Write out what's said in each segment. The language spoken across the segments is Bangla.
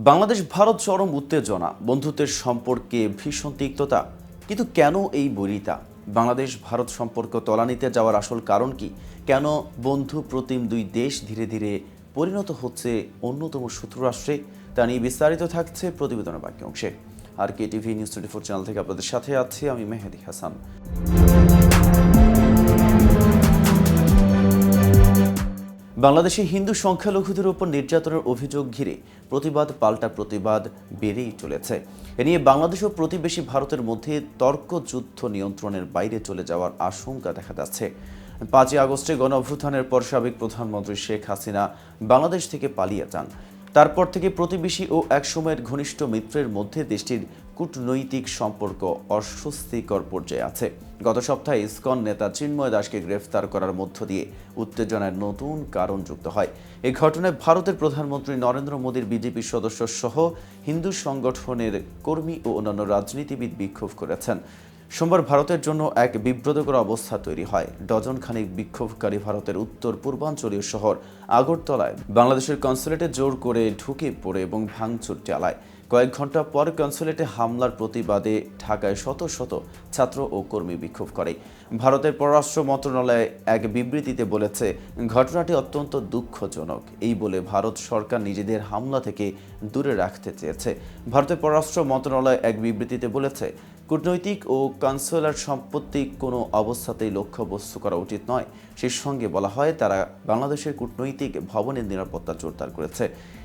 বাংলাদেশ ভারত চরম উত্তেজনা, বন্ধুত্বের সম্পর্কে ভীষণ তিক্ততা। কিন্তু কেন এই বৈরিতা? বাংলাদেশ ভারত সম্পর্ক তলানিতে যাওয়ার আসল কারণ কি? কেন বন্ধু প্রতিম দুই দেশ ধীরে ধীরে পরিণত হচ্ছে অন্যতম শত্রু রাষ্ট্রে? তা নিয়ে বিস্তারিত থাকছে প্রতিবেদনের বাকি অংশে। আর কেটিভি নিউজ 24 চ্যানেল থেকে আপনাদের সাথে আছি আমি মেহেদি হাসান। বাংলাদেশে হিন্দু সংখ্যালঘুদের উপর নির্যাতনের অভিযোগ ঘিরে প্রতিবাদ পাল্টা প্রতিবাদ বেড়েই চলেছে। এ নিয়ে বাংলাদেশ ও প্রতিবেশী ভারতের মধ্যে তর্কযুদ্ধ নিয়ন্ত্রণের বাইরে চলে যাওয়ার আশঙ্কা দেখা যাচ্ছে। 5ই আগস্টে গণ অভ্যুত্থানের পর সাবেক প্রধানমন্ত্রী শেখ হাসিনা বাংলাদেশ থেকে পালিয়ে যান। তারপর থেকে প্রতিবেশী ও একসময়ের ঘনিষ্ঠ মিত্রের মধ্যে দেশটির কূটনৈতিক সম্পর্ক অস্বস্তিকর পর্যায়ে আছে। গত সপ্তাহে ইসকন নেতা চিন্ময় দাসকে গ্রেফতার করার মধ্য দিয়ে উত্তেজনার নতুন কারণ যুক্ত হয়। এই ঘটনায় ভারতের প্রধানমন্ত্রী নরেন্দ্র মোদীর বিজেপি সদস্য সহ হিন্দু সংগঠনের কর্মী ও অন্যান্য রাজনীতিবিদ বিক্ষোভ করেছেন। সোমবার ভারতের জন্য এক বিব্রতকর অবস্থা তৈরি হয়। ডজন খানিক বিক্ষোভকারী ভারতের উত্তর পূর্বাঞ্চলীয় শহর আগরতলায় বাংলাদেশের কনসুলেটে জোর করে ঢুকে পড়ে এবং ভাঙচুর চালায়। কয়েক ঘন্টা পর কনসুলেটে হামলার প্রতিবাদে ঢাকায় শত শত ছাত্র ও কর্মী বিক্ষোভ করে। ভারতের পররাষ্ট্র মন্ত্রণালয় এক বিবৃতিতে বলেছে, ঘটনাটি অত্যন্ত দুঃখজনক। এই বলে ভারত সরকার নিজেদের হামলা থেকে দূরে রাখতে চেয়েছে। ভারতের পররাষ্ট্র মন্ত্রণালয় এক বিবৃতিতে বলেছে, কূটনৈতিক ও কনসুলার সম্পত্তি কোনো অবস্থাতেই লক্ষ্যবস্তু করা উচিত নয়। সেই সঙ্গে বলা হয়, তারা বাংলাদেশের কূটনৈতিক ভবনের নিরাপত্তা জোরদার করেছে।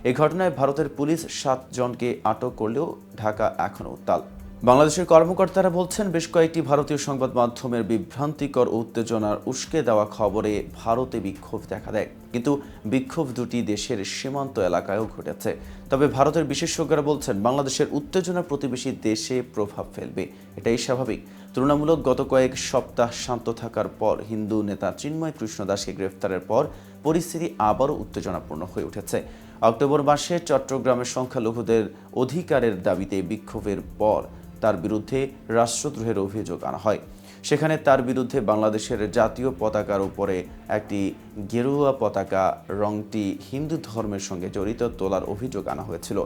এই ঘটনায় ভারতের পুলিশ 7 জনকে আটক করলেও ঢাকা এখনও উত্তাল। বাংলাদেশের কর্মকর্তারা বলছেন, বেশ কয়েকটি ভারতীয় সংবাদ মাধ্যমের বিভ্রান্তিকর উত্তেজনার উস্কে দেওয়া খবরে ভারতে বিক্ষোভ দেখা দেয়। কিন্তু বিক্ষোভ দুটি দেশের সীমান্ত এলাকায়ও ঘটেছে। তবে ভারতের বিশেষজ্ঞরা বলছেন, বাংলাদেশের উত্তেজনা প্রতিবেশী দেশে প্রভাব ফেলবে, এটাই স্বাভাবিক। তুলনামূলক গত কয়েক সপ্তাহ শান্ত থাকার পর হিন্দু নেতা চিন্ময় কৃষ্ণ দাসকে গ্রেফতারের পর পরিস্থিতি আবারও উত্তেজনাপূর্ণ হয়ে উঠেছে। অক্টোবর মাসে চট্টগ্রামের সংখ্যালঘুদের অধিকারের দাবিতে বিক্ষোভের পর তার বিরুদ্ধে রাষ্ট্রদ্রোহের অভিযোগ আনা হয়। সেখানে তার বিরুদ্ধে বাংলাদেশের জাতীয় পতাকার উপরে একটি গেরুয়া পতাকা রংটি হিন্দু ধর্মের সঙ্গে জড়িত তোলার অভিযোগ আনা হয়েছিল।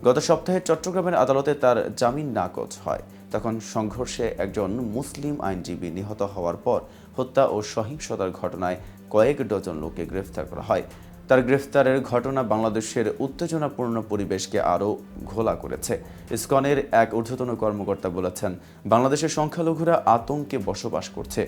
গত সপ্তাহে চট্টগ্রামের আদালতে তার জামিন নাকচ হয়। তখন সংঘর্ষে একজন মুসলিম আইনজীবী নিহত হওয়ার পর হত্যা ও সহিংসতার ঘটনায় কয়েক ডজন লোককে গ্রেফতার করা হয়। তার গ্রেফতারের ঘটনা বাংলাদেশের উত্তেজনাপূর্ণ পরিবেশকে আরও ঘোলা করেছে। ইসকনের এক ঊর্ধ্বতন কর্মকর্তা বলেছেন, বাংলাদেশের সংখ্যালঘুরা আতঙ্কে বসবাস করছে।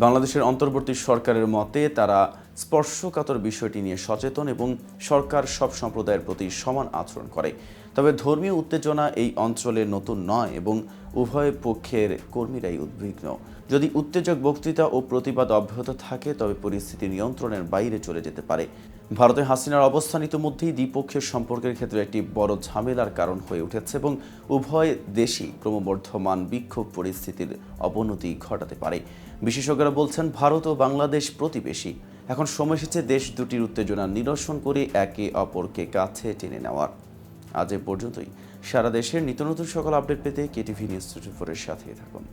বাংলাদেশের অন্তর্বর্তী সরকারের মতে তারা স্পর্শকাতর বিষয়টি নিয়ে সচেতন এবং সরকার সব সম্প্রদায়ের প্রতি সমান আচরণ করে। তবে ধর্মীয় উত্তেজনা এই অঞ্চলে নতুন নয় এবং উভয় পক্ষের কর্মীরাই উদ্বিগ্ন। যদি উত্তেজক বক্তৃতা ও প্রতিবাদ অব্যাহত থাকে তবে পরিস্থিতি নিয়ন্ত্রণের বাইরে চলে যেতে পারে। ভারতে হাসিনার অবস্থান ইতিমধ্যেই দ্বিপক্ষের সম্পর্কের ক্ষেত্রে একটি বড় ঝামেলার কারণ হয়ে উঠেছে এবং উভয় দেশই ক্রমবর্ধমান বিক্ষোভ পরিস্থিতির অবনতি ঘটাতে পারে। বিশেষজ্ঞরা বলছেন, ভারত ও বাংলাদেশ প্রতিবেশী। এখন সময় এসেছে দেশ দুটির উত্তেজনা নিরসন করে একে অপরকে কাছে টেনে নেওয়ার। আজ এ পর্যন্তই। সারা দেশের নিত্য নতুন সকল আপডেট পেতে কেটিভি নিউজ 24 এর সাথে থাকুন।